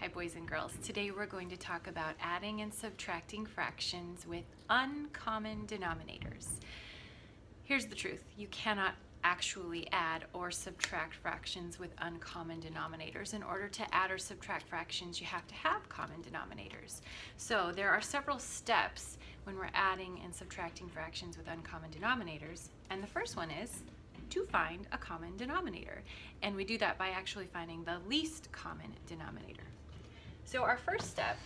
Hi boys and girls. Today we're going to talk about adding and subtracting fractions with uncommon denominators. Here's the truth. You cannot actually add or subtract fractions with uncommon denominators. In order to add or subtract fractions, you have to have common denominators. So there are several steps when we're adding and subtracting fractions with uncommon denominators, and the first one is to find a common denominator. And we do that by actually finding the least common denominator. So our first step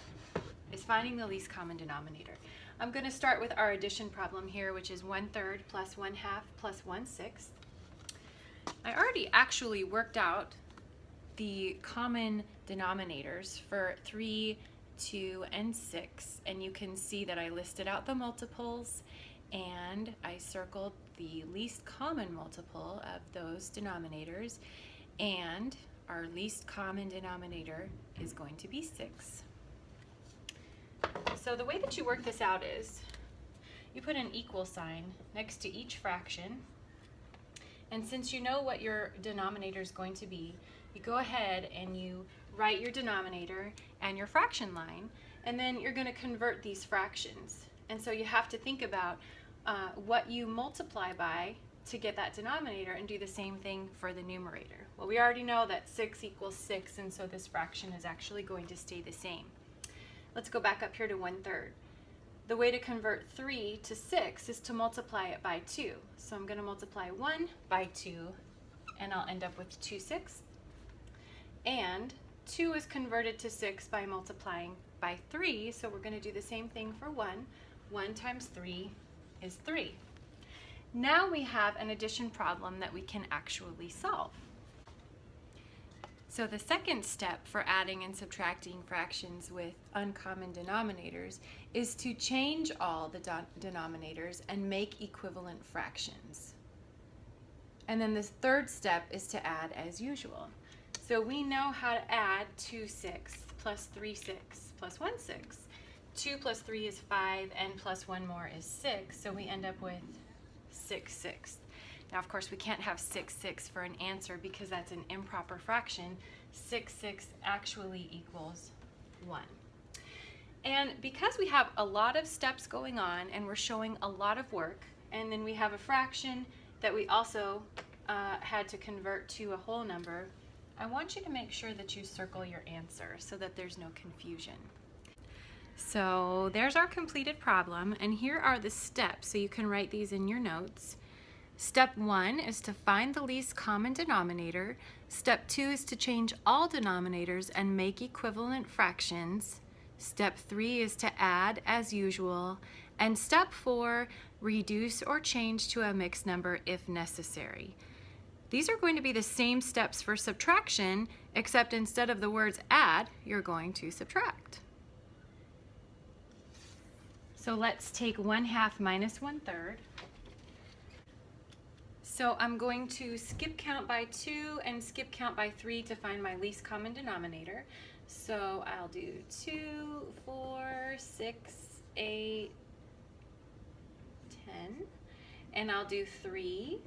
is finding the least common denominator. I'm going to start with our addition problem here, which is 1/3 plus 1/2 plus 1/6. I already actually worked out the common denominators for 3, 2, and 6, and you can see that I listed out the multiples and I circled the least common multiple of those denominators, and our least common denominator is going to be 6. So the way that you work this out is you put an equal sign next to each fraction, and since you know what your denominator is going to be, you go ahead and you write your denominator and your fraction line, and then you're going to convert these fractions. And so you have to think about what you multiply by to get that denominator, and do the same thing for the numerator. Well, we already know that 6 equals 6, and so this fraction is actually going to stay the same. Let's go back up here to 1/3. The way to convert 3 to 6 is to multiply it by 2. So I'm going to multiply 1 by 2, and I'll end up with 2/6. And 2 is converted to 6 by multiplying by 3, so we're going to do the same thing for 1. 1 times 3 is 3. Now we have an addition problem that we can actually solve. So the second step for adding and subtracting fractions with uncommon denominators is to change all the denominators and make equivalent fractions. And then the third step is to add as usual. So we know how to add 2/6 plus 3/6 plus 1/6. 2 plus 3 is 5, and plus 1 more is 6, so we end up with 6/6. Now, of course, we can't have 6/6 for an answer because that's an improper fraction. 6/6 actually equals 1. And because we have a lot of steps going on and we're showing a lot of work, and then we have a fraction that we also had to convert to a whole number, I want you to make sure that you circle your answer so that there's no confusion. So there's our completed problem, and here are the steps, so you can write these in your notes. Step 1 is to find the least common denominator. Step 2 is to change all denominators and make equivalent fractions. Step 3 is to add as usual. And step 4, reduce or change to a mixed number if necessary. These are going to be the same steps for subtraction, except instead of the words add, you're going to subtract. So let's take 1/2 minus 1/3. So I'm going to skip count by 2 and skip count by 3 to find my least common denominator. So I'll do 2, 4, 6, 8, 10. And I'll do 3,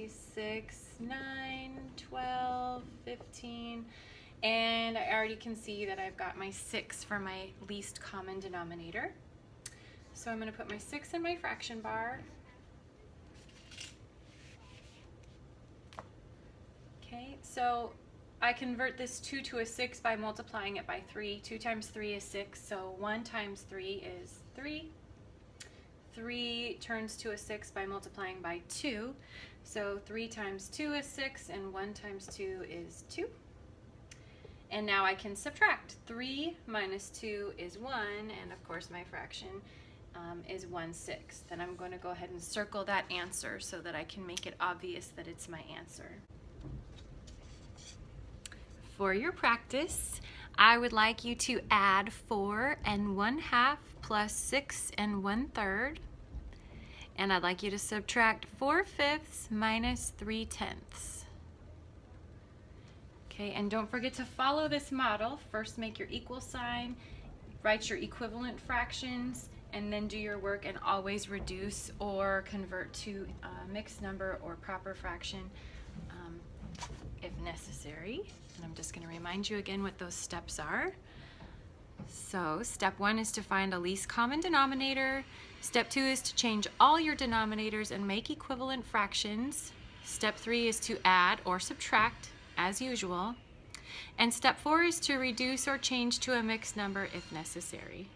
6, 9, 12, 15. And I already can see that I've got my 6 for my least common denominator. So I'm going to put my 6 in my fraction bar. Okay, so I convert this 2 to a 6 by multiplying it by 3. 2 times 3 is 6, so 1 times 3 is 3. 3 turns to a 6 by multiplying by 2. So 3 times 2 is 6, and 1 times 2 is 2. And now I can subtract. 3 minus 2 is 1, and of course my fraction is 1/6. Then I'm going to go ahead and circle that answer so that I can make it obvious that it's my answer. For your practice, I would like you to add 4 and 1/2 plus 6 and 1/3. And I'd like you to subtract 4/5 minus 3/10. Okay, and don't forget to follow this model. First make your equal sign, write your equivalent fractions, and then do your work, and always reduce or convert to a mixed number or proper fraction. if necessary. And I'm just going to remind you again what those steps are. So step 1 is to find a least common denominator. Step 2 is to change all your denominators and make equivalent fractions. Step 3 is to add or subtract as usual. And step 4 is to reduce or change to a mixed number if necessary.